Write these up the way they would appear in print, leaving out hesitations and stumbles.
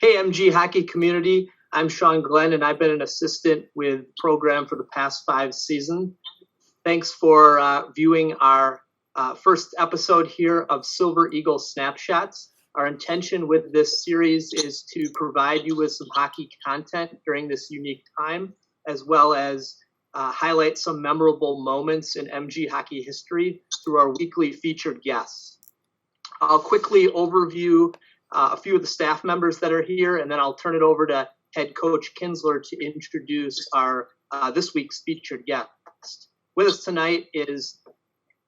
Hey, MG Hockey community. I'm Shaun Glynn, and I've been an assistant with the program for the past 5 seasons. Thanks for viewing our first episode here of Silver Eagle Snapshots. Our intention with this series is to provide you with some hockey content during this unique time, as well as highlight some memorable moments in MG Hockey history through our weekly featured guests. I'll quickly overview a few of the staff members that are here, and then I'll turn it over to head coach Kinsler to introduce our this week's featured guest. With us tonight is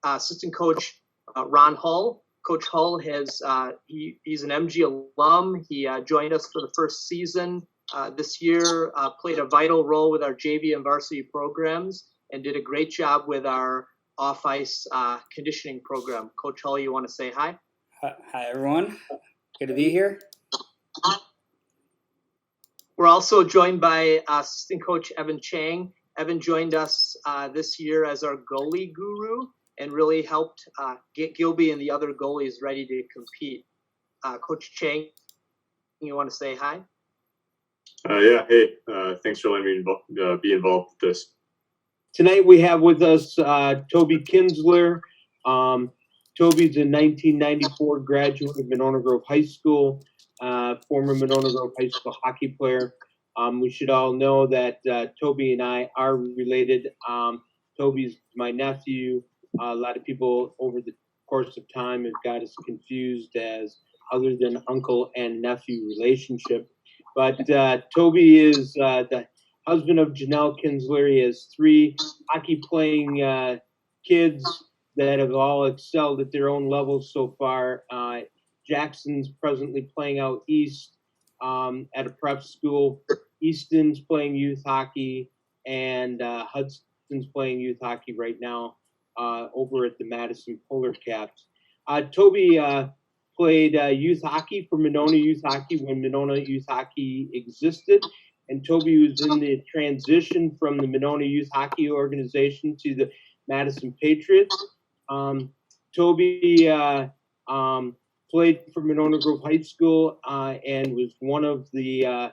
assistant coach Ron Hull. Coach Hull has he's an MG alum. He joined us for the first season this year, played a vital role with our JV and varsity programs, and did a great job with our off-ice conditioning program. Coach Hull, you want to say hi? Hi, everyone. Good to be here. We're also joined by assistant coach Evan Chang. Evan joined us this year as our goalie guru and really helped get Gilby and the other goalies ready to compete. Coach Chang, you want to say hi? Yeah, hey, thanks for letting me be involved with this. Tonight we have with us Toby Kinsler. Toby's a 1994 graduate of Monona Grove High School, former Monona Grove High School hockey player. We should all know that Toby and I are related. Toby's my nephew. A lot of people over the course of time have got us confused as other than uncle and nephew relationship. But Toby is the husband of Janelle Kinsler. He has 3 hockey playing kids that have all excelled at their own levels so far. Jackson's presently playing out east at a prep school. Easton's playing youth hockey, and Hudson's playing youth hockey right now over at the Madison Polar Caps. Toby played youth hockey for Monona Youth Hockey when Monona Youth Hockey existed, and Toby was in the transition from the Monona Youth Hockey organization to the Madison Patriots. Toby played for Monona Grove High School and was one of the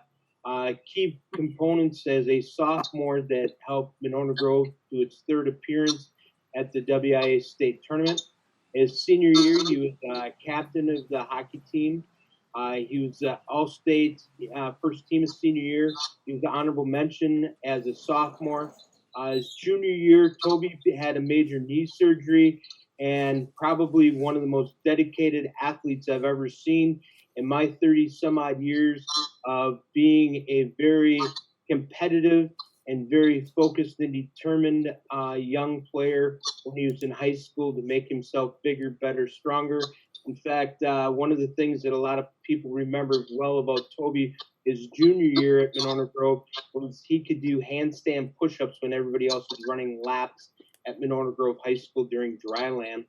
key components as a sophomore that helped Monona Grove to its 3rd appearance at the WIA state tournament. His senior year, he was captain of the hockey team. He was all-state first team his senior year. He was the honorable mention as a sophomore. His junior year, Toby had a major knee surgery, and probably one of the most dedicated athletes I've ever seen in my 30-some-odd years of being a very competitive and very focused and determined young player when he was in high school to make himself bigger, better, stronger. In fact, one of the things that a lot of people remember well about Toby his junior year at Monona Grove was he could do handstand push-ups when everybody else was running laps at Monona Grove High School during dry land.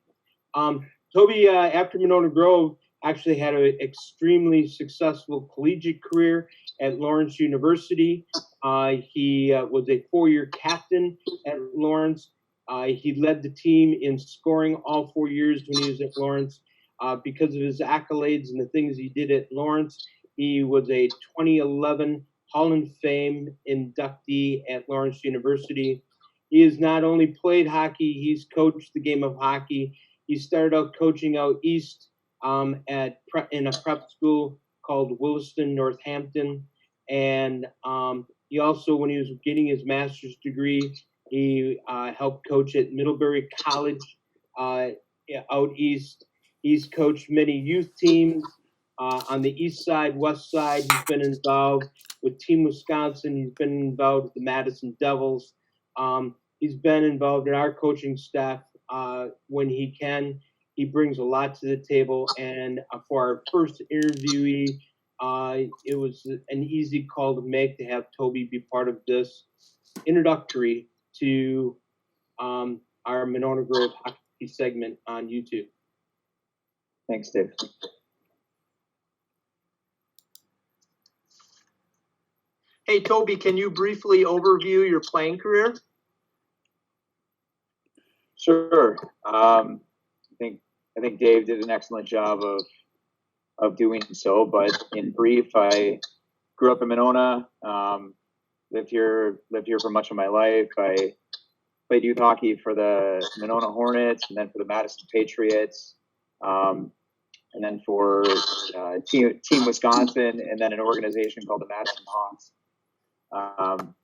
Toby, after Monona Grove, actually had an extremely successful collegiate career at Lawrence University. He was a 4-year captain at Lawrence. He led the team in scoring all 4 years when he was at Lawrence. Because of his accolades and the things he did at Lawrence, he was a 2011 Hall of Fame inductee at Lawrence University. He has not only played hockey, he's coached the game of hockey. He started out coaching out east in a prep school called Williston, Northampton. And he also, when he was getting his master's degree, he helped coach at Middlebury College out east. He's coached many youth teams on the east side, west side. He's been involved with Team Wisconsin. He's been involved with the Madison Devils. He's been involved in our coaching staff when he can. He brings a lot to the table. And for our first interviewee, it was an easy call to make to have Toby be part of this introductory to our Monona Grove Hockey segment on YouTube. Thanks, Dave. Hey, Toby, can you briefly overview your playing career? Sure. I think Dave did an excellent job of doing so. But in brief, I grew up in Monona, lived here for much of my life. I played youth hockey for the Monona Hornets, and then for the Madison Patriots, and then for Team Wisconsin, and then an organization called the Madison Hawks.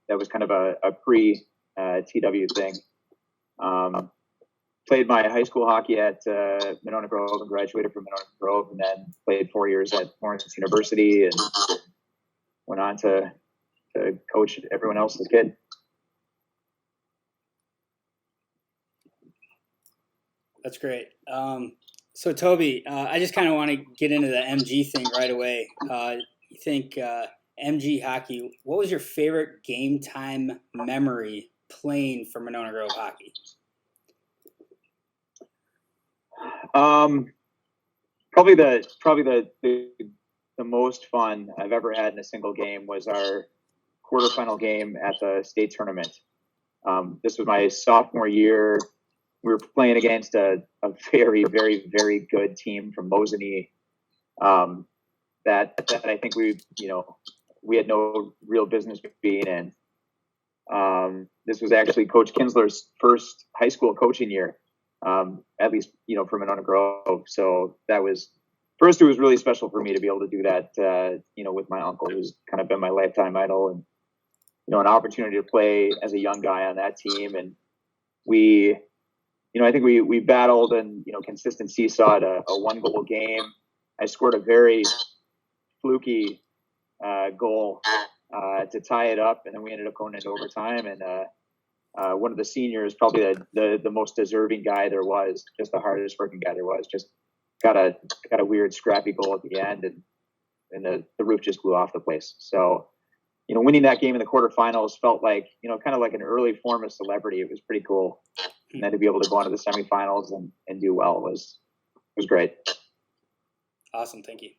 That was kind of a pre-TW thing. Played my high school hockey at Monona Grove and graduated from Monona Grove, and then played 4 years at Lawrence University, and went on to coach everyone else's kid. That's great. So Toby, I just kind of want to get into the MG thing right away. You think MG hockey? What was your favorite game time memory playing for Monona Grove Hockey? Probably the most fun I've ever had in a single game was our quarterfinal game at the state tournament. This was my sophomore year. We were playing against a very, very, very good team from Mosinee. That I think we had no real business being in. This was actually Coach Kinsler's first high school coaching year, at least for Monona Grove. So that was first. It was really special for me to be able to do that. With my uncle, who's kind of been my lifetime idol, and an opportunity to play as a young guy on that team. And we. I think we battled and, consistent seesawed a 1-goal game. I scored a very fluky goal to tie it up, and then we ended up going into overtime. And one of the seniors, probably the most deserving guy there was, just the hardest working guy there was, just got a weird scrappy goal at the end, and the roof just blew off the place. So, winning that game in the quarterfinals felt like, kind of like an early form of celebrity. It was pretty cool. And then to be able to go on to the semifinals and do well was great. Awesome. Thank you.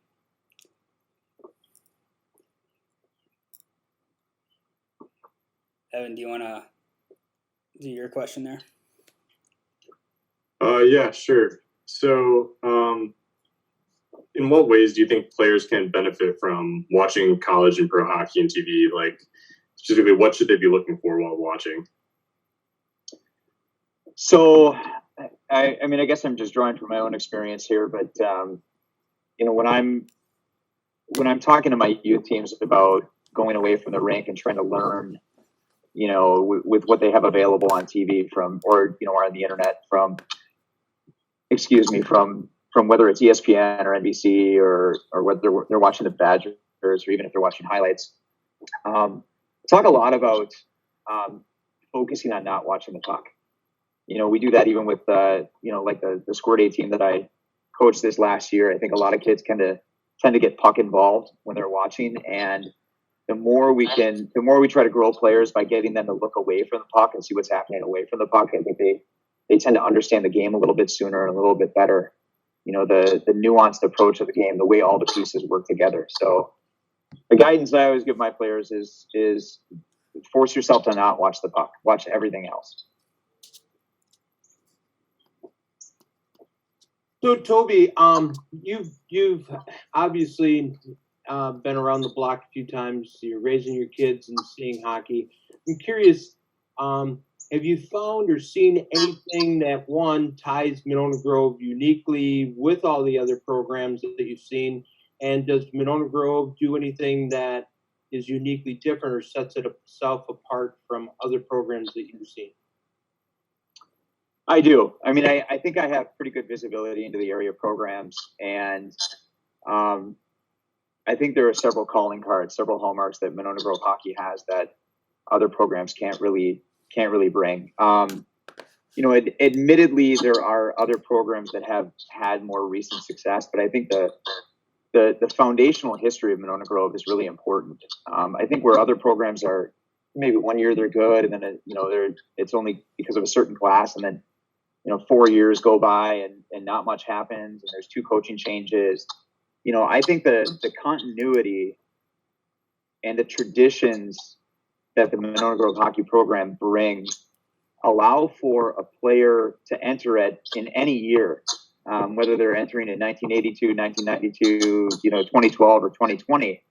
Evan, do you want to do your question there? Yeah, sure. So, in what ways do you think players can benefit from watching college and pro hockey and TV? Like, specifically, what should they be looking for while watching? So, I guess I'm just drawing from my own experience here, but when I'm talking to my youth teams about going away from the rink and trying to learn, with what they have available on TV or on the internet from whether it's ESPN or NBC or whether they're watching the Badgers or even if they're watching highlights, talk a lot about focusing on not watching the puck. We do that even with, like the Squirt A team that I coached this last year. I think a lot of kids tend to get puck involved when they're watching. And the more we try to grow players by getting them to look away from the puck and see what's happening away from the puck, I think they tend to understand the game a little bit sooner and a little bit better. The nuanced approach of the game, the way all the pieces work together. So the guidance I always give my players is force yourself to not watch the puck, watch everything else. So Toby, you've obviously been around the block a few times. You're raising your kids and seeing hockey. I'm curious, have you found or seen anything that ties Monona Grove uniquely with all the other programs that you've seen? And does Monona Grove do anything that is uniquely different or sets itself apart from other programs that you've seen? I do. I think I have pretty good visibility into the area programs, and I think there are several calling cards, several hallmarks that Monona Grove Hockey has that other programs can't really bring. Admittedly, there are other programs that have had more recent success, but I think the foundational history of Monona Grove is really important. I think where other programs are, maybe 1 year they're good, and then it's only because of a certain class, and then 4 years go by and not much happens, and there's 2 coaching changes. I think the continuity and the traditions that the Monona Grove hockey program brings allow for a player to enter in any year whether they're entering in 1982, 1992, 2012 or 2020,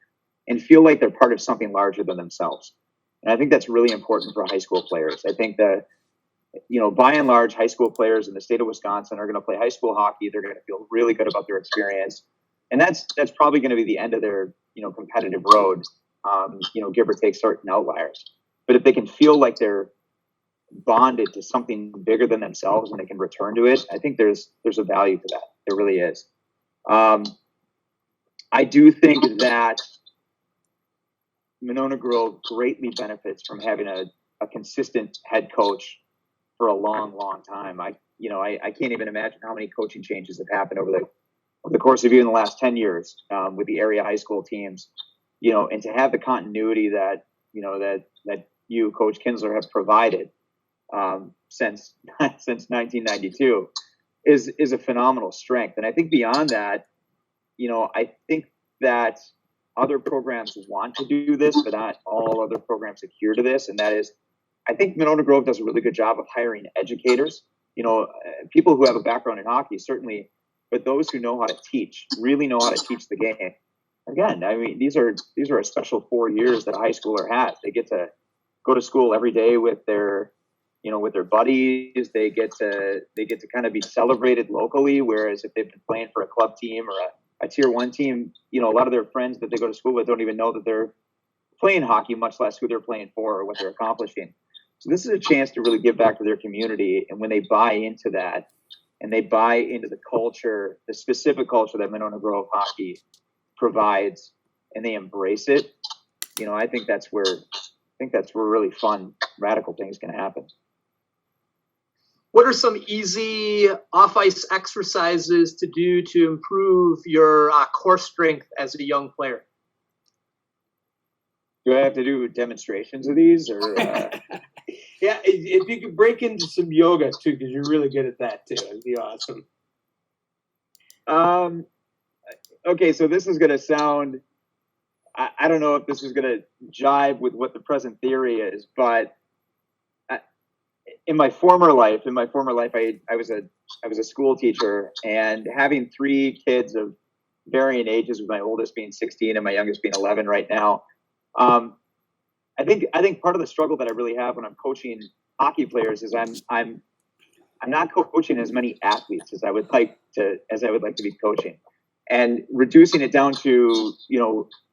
and feel like they're part of something larger than themselves. And I think that's really important for high school players. I think that, by and large, high school players in the state of Wisconsin are going to play high school hockey. They're going to feel really good about their experience. And that's probably going to be the end of their, competitive road, give or take certain outliers. But if they can feel like they're bonded to something bigger than themselves and they can return to it, I think there's a value to that. There really is. I do think that Monona Grove greatly benefits from having a consistent head coach for a long, long time. I can't even imagine how many coaching changes have happened over the course of even the last 10 years with the area high school teams, and to have the continuity that you, Coach Kinsler, have provided since 1992 is a phenomenal strength. And I think beyond that, I think that other programs want to do this, but not all other programs adhere to this. And that is, I think Monona Grove does a really good job of hiring educators, people who have a background in hockey, certainly, but those who know how to teach, really know how to teach the game. Again, I mean, these are a special 4 years that a high schooler has. They get to go to school every day with their buddies. They get to kind of be celebrated locally. Whereas if they've been playing for a club team or a tier 1 team, a lot of their friends that they go to school with don't even know that they're playing hockey, much less who they're playing for or what they're accomplishing. So this is a chance to really give back to their community. And when they buy into that and they buy into the culture, the specific culture that Monona Grove hockey provides, and they embrace it, I think that's where really fun, radical things can happen. What are some easy off-ice exercises to do to improve your core strength as a young player? Do I have to do demonstrations of these, or? Yeah, if you could break into some yoga too, because you're really good at that too, it'd be awesome. Okay, so this is going to sound, I don't know if this is going to jive with what the present theory is, but in my former life, I was a school teacher, and having 3 kids of varying ages, with my oldest being 16 and my youngest being 11 right now. I think part of the struggle that I really have when I'm coaching hockey players is I'm not coaching as many athletes as I would like to be coaching, and reducing it down to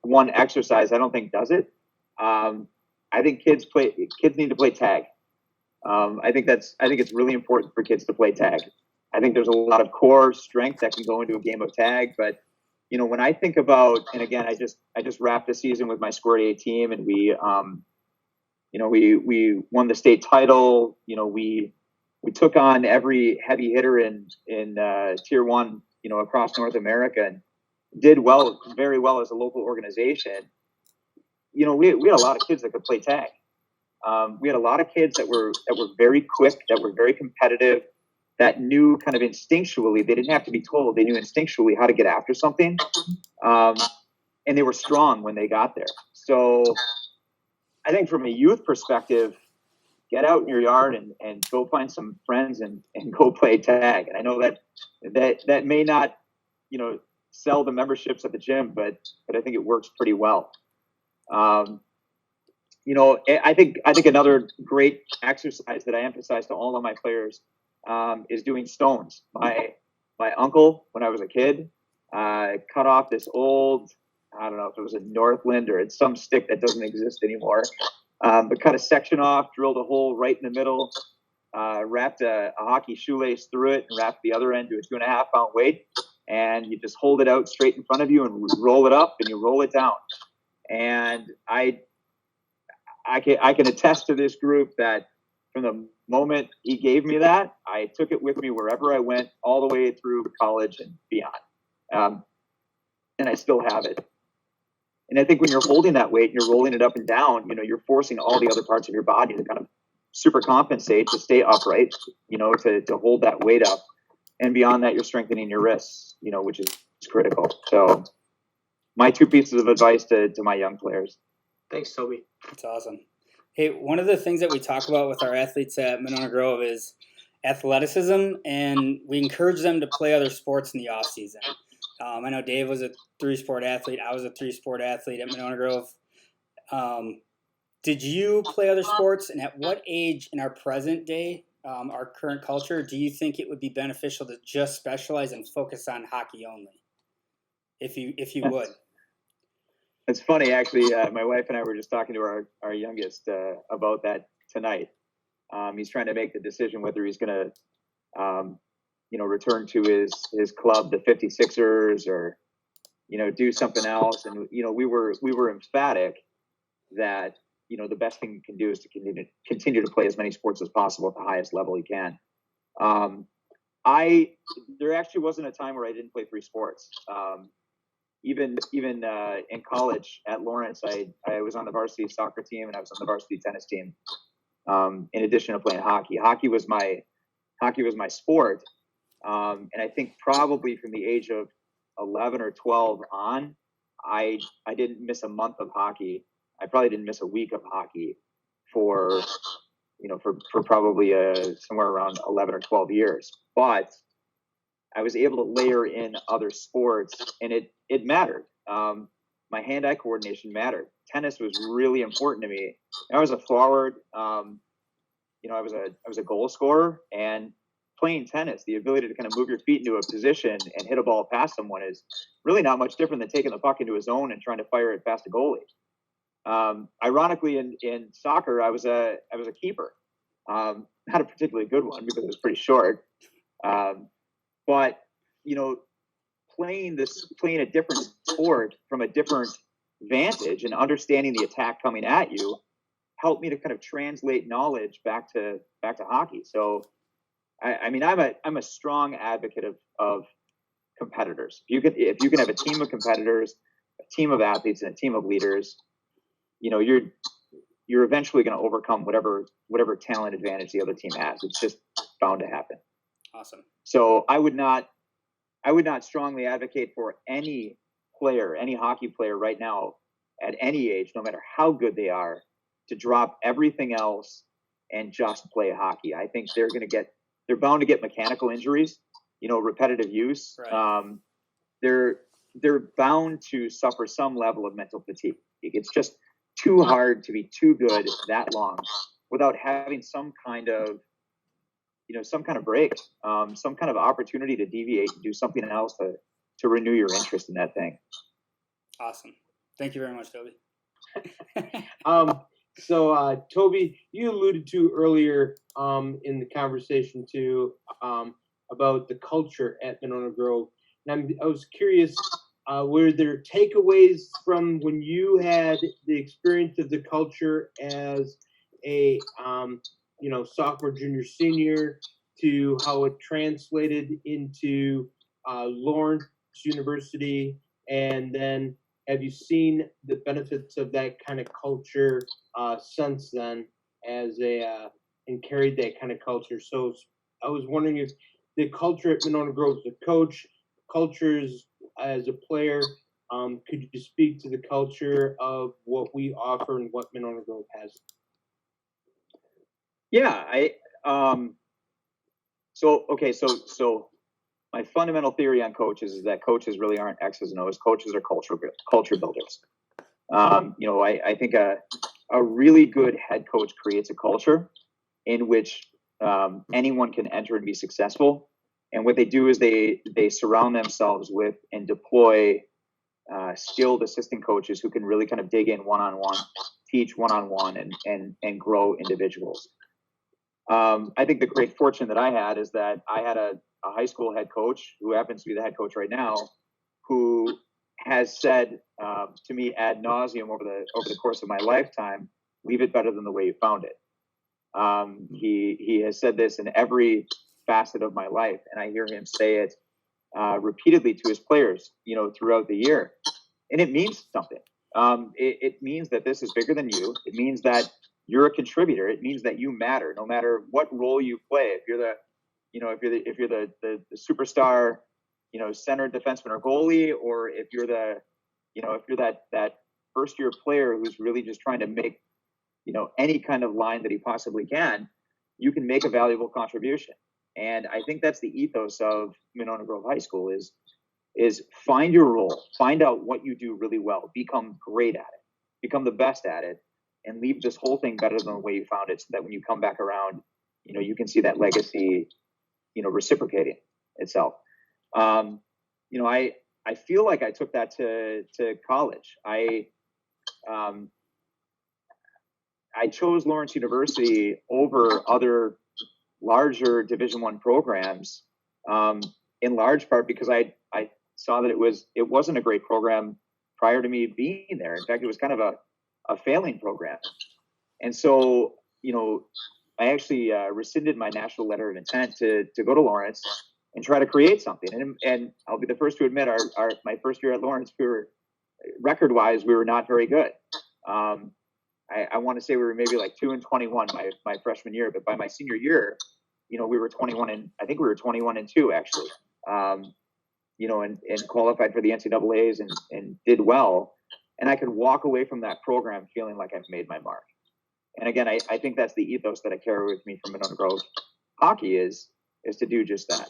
one exercise I don't think does it. I think kids need to play tag. I think it's really important for kids to play tag. I think there's a lot of core strength that can go into a game of tag, but when I think about, and again, I just wrapped the season with my Squirt A team, and we won the state title. We took on every heavy hitter in tier 1, across North America, and did very well as a local organization. We had a lot of kids that could play tag. We had a lot of kids that were very quick, that were very competitive, that knew kind of instinctually, they didn't have to be told, they knew instinctually how to get after something. And they were strong when they got there. So I think from a youth perspective, get out in your yard and go find some friends and go play tag. And I know that may not, sell the memberships at the gym, but I think it works pretty well. I think another great exercise that I emphasize to all of my players is doing stones. My uncle, when I was a kid, cut off this old, I don't know if it was a Northland or it's some stick that doesn't exist anymore, but cut a section off, drilled a hole right in the middle, wrapped a hockey shoelace through it, and wrapped the other end to a 2.5 pound weight, and you just hold it out straight in front of you and roll it up and you roll it down. And I can attest to this group that from the moment he gave me that, I took it with me wherever I went, all the way through college and beyond. And I still have it. And I think when you're holding that weight and you're rolling it up and down, you're forcing all the other parts of your body to kind of super compensate to stay upright, to hold that weight up. And beyond that, you're strengthening your wrists, which is critical. So my 2 pieces of advice to my young players. Thanks, Toby. That's awesome. Hey, one of the things that we talk about with our athletes at Monona Grove is athleticism, and we encourage them to play other sports in the off season. I know Dave was a 3-sport athlete. I was a 3-sport athlete at Monona Grove. Did you play other sports, and at what age in our present day, our current culture, do you think it would be beneficial to just specialize and focus on hockey only? If you would. It's funny, actually. My wife and I were just talking to our youngest about that tonight. He's trying to make the decision whether he's going to, return to his club, the 56ers, or, do something else. And, we were emphatic that, the best thing you can do is to continue to play as many sports as possible at the highest level you can. There actually wasn't a time where I didn't play 3 sports. Even in college at Lawrence, I was on the varsity soccer team and I was on the varsity tennis team. In addition to playing hockey, hockey was my sport. And I think probably from the age of 11 or 12 on, I didn't miss a month of hockey. I probably didn't miss a week of hockey for probably somewhere around 11 or 12 years. But I was able to layer in other sports, and it mattered. My hand-eye coordination mattered. Tennis was really important to me. I was a forward. I was a goal scorer, and playing tennis, the ability to kind of move your feet into a position and hit a ball past someone is really not much different than taking the puck into a zone and trying to fire it past a goalie. Ironically, in soccer, I was a keeper. Not a particularly good one because it was pretty short. But playing a different sport from a different vantage and understanding the attack coming at you helped me to kind of translate knowledge back to hockey. So, I'm a strong advocate of competitors. If you can have a team of competitors, a team of athletes, and a team of leaders, you're eventually going to overcome whatever talent advantage the other team has. It's just bound to happen. Awesome. So I would not strongly advocate for any hockey player right now at any age, no matter how good they are, to drop everything else and just play hockey. I think they're bound to get mechanical injuries, repetitive use. Right. They're bound to suffer some level of mental fatigue. It's just too hard to be too good that long without having some kind of break, some kind of opportunity to deviate and do something else to renew your interest in that thing. Awesome. Thank you very much, Toby. So, Toby, you alluded to earlier in the conversation too about the culture at Monona Grove. And I was curious, were there takeaways from when you had the experience of the culture as a sophomore, junior, senior, to how it translated into Lawrence University, and then have you seen the benefits of that kind of culture since then and carried that kind of culture? So I was wondering if the culture at Monona Grove as a coach, cultures as a player, could you speak to the culture of what we offer and what Monona Grove has? Yeah, So my fundamental theory on coaches is that coaches really aren't X's and O's. Coaches are culture builders. I think a really good head coach creates a culture in which anyone can enter and be successful. And what they do is they surround themselves with and deploy skilled assistant coaches who can really kind of dig in one-on-one, teach one-on-one, and grow individuals. I think the great fortune that I had is that I had a high school head coach who happens to be the head coach right now, who has said to me ad nauseum over the course of my lifetime, "Leave it better than the way you found it." He has said this in every facet of my life, and I hear him say it repeatedly to his players, throughout the year, and it means something. It means that this is bigger than you. It means that you're a contributor. It means that you matter, no matter what role you play. If you're the superstar, center defenseman or goalie, or if you're that first year player who's really just trying to make, any kind of line that he possibly can, you can make a valuable contribution. And I think that's the ethos of Monona Grove High School is find your role, find out what you do really well, become great at it, become the best at it, and leave this whole thing better than the way you found it, so that when you come back around, you can see that legacy, reciprocating itself. I feel like I took that to college. I chose Lawrence University over other larger Division I programs, in large part because I saw that it wasn't a great program prior to me being there. In fact, it was kind of a failing program. And so, I actually rescinded my national letter of intent to go to Lawrence and try to create something. And I'll be the first to admit, my first year at Lawrence, record-wise, we were not very good. I want to say we were maybe like 2-21 my freshman year, but by my senior year, we were 21 and I think we were 21-2 actually. And qualified for the NCAAs and did well. And I could walk away from that program feeling like I've made my mark. And again, I think that's the ethos that I carry with me from Monona Grove Hockey is to do just that.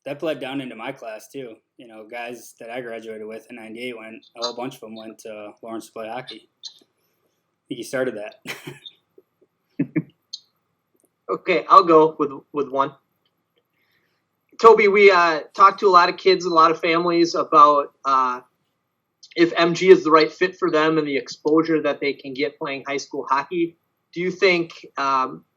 That bled down into my class too. Guys that I graduated with in '98 a whole bunch of them went to Lawrence to play hockey. I think you started that. Okay, I'll go with one. Toby, we talked to a lot of kids, a lot of families about if MG is the right fit for them and the exposure that they can get playing high school hockey. Do you think,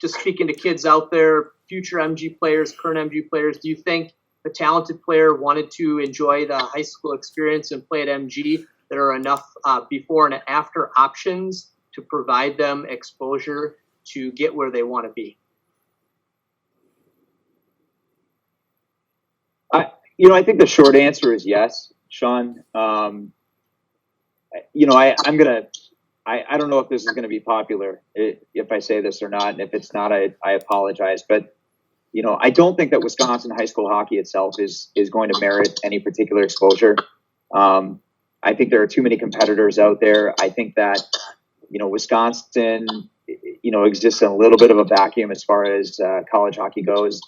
just speaking to kids out there, future MG players, current MG players, do you think a talented player wanted to enjoy the high school experience and play at MG, there are enough before and after options to provide them exposure to get where they want to be? I think the short answer is yes, Shaun. I don't know if this is going to be popular if I say this or not. And if it's not, I apologize. But, I don't think that Wisconsin high school hockey itself is going to merit any particular exposure. I think there are too many competitors out there. I think that, Wisconsin, exists in a little bit of a vacuum as far as college hockey goes.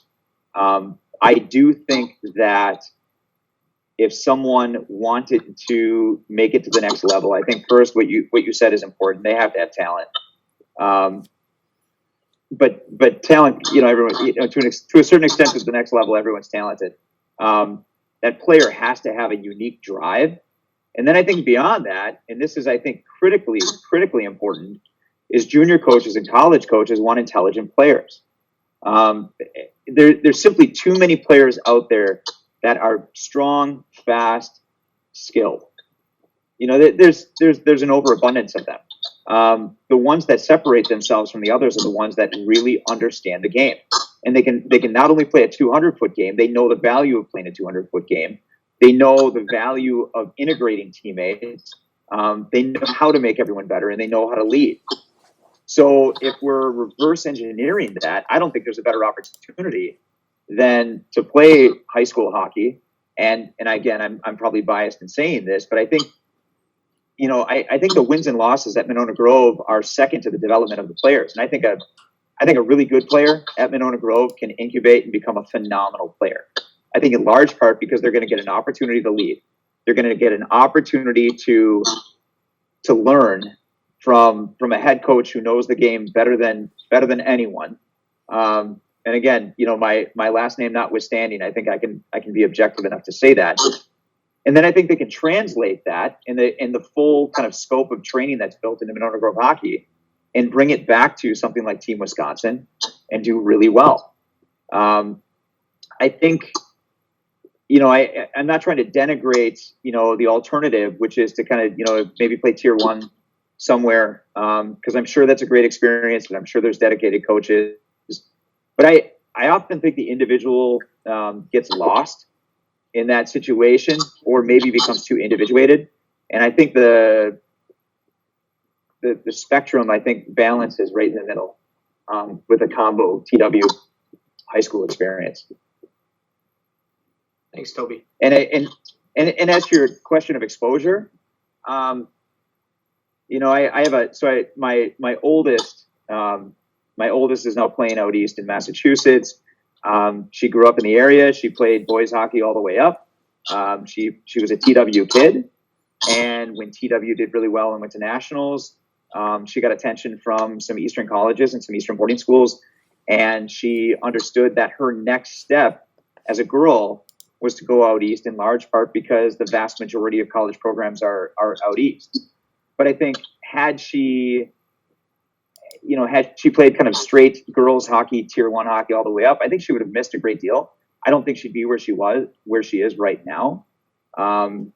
I do think that if someone wanted to make it to the next level, I think first what you said is important. They have to have talent. But talent, everyone, to a certain extent, at the next level, everyone's talented. That player has to have a unique drive. And then I think beyond that, and this is, I think, critically important, is junior coaches and college coaches want intelligent players. There's simply too many players out there that are strong, fast, skilled. There's an overabundance of them. The ones that separate themselves from the others are the ones that really understand the game, and they can not only play a 200-foot game. They know the value of playing a 200-foot game. They know the value of integrating teammates. They know how to make everyone better, and they know how to lead. So if we're reverse engineering that, I don't think there's a better opportunity than to play high school hockey. And again, I'm probably biased in saying this, but I think, I think the wins and losses at Monona Grove are second to the development of the players. And I think a really good player at Monona Grove can incubate and become a phenomenal player. I think in large part because they're going to get an opportunity to lead. They're going to get an opportunity to learn from a head coach who knows the game better than anyone. And again, my last name notwithstanding, I think I can be objective enough to say that. And then I think they can translate that in the full kind of scope of training that's built into Monona Grove Hockey and bring it back to something like Team Wisconsin and do really well. I think, I'm not trying to denigrate, the alternative, which is to kind of, maybe play Tier 1 somewhere, because I'm sure that's a great experience and I'm sure there's dedicated coaches. But I often think the individual gets lost in that situation or maybe becomes too individuated. And I think the spectrum, I think, balance is right in the middle with a combo TW high school experience. Thanks, Toby. And as to your question of exposure, I have my oldest, my oldest is now playing out east in Massachusetts. She grew up in the area. She played boys hockey all the way up. She was a TW kid. And when TW did really well and went to nationals, she got attention from some Eastern colleges and some Eastern boarding schools. And she understood that her next step as a girl was to go out east, in large part because the vast majority of college programs are out east. But I think had she played kind of straight girls hockey, tier 1 hockey all the way up, I think she would have missed a great deal. I don't think she'd be where she is right now. And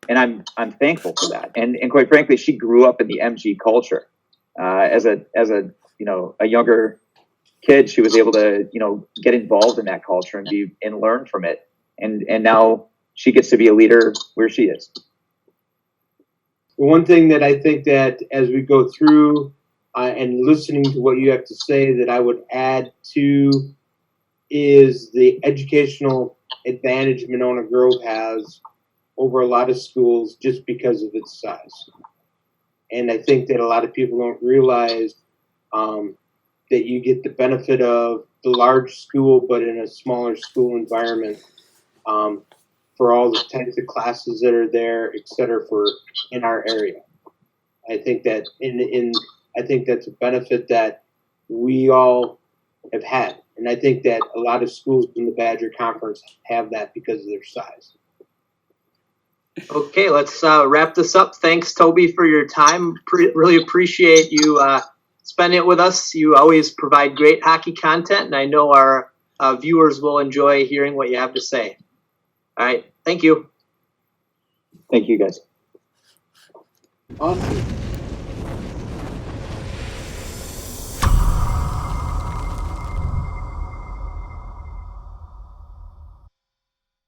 I'm thankful for that. And quite frankly, she grew up in the MG culture. As a younger kid, she was able to, get involved in that culture and learn from it. And now she gets to be a leader where she is. One thing that I think that as we go through and listening to what you have to say that I would add to is the educational advantage Monona Grove has over a lot of schools just because of its size. And I think that a lot of people don't realize that you get the benefit of the large school, but in a smaller school environment for all the types of classes that are there, et cetera, in our area. I think that I think that's a benefit that we all have had. And I think that a lot of schools in the Badger Conference have that because of their size. Okay, let's wrap this up. Thanks, Toby, for your time. Really appreciate you spending it with us. You always provide great hockey content, and I know our viewers will enjoy hearing what you have to say. All right, thank you. Thank you, guys. Awesome.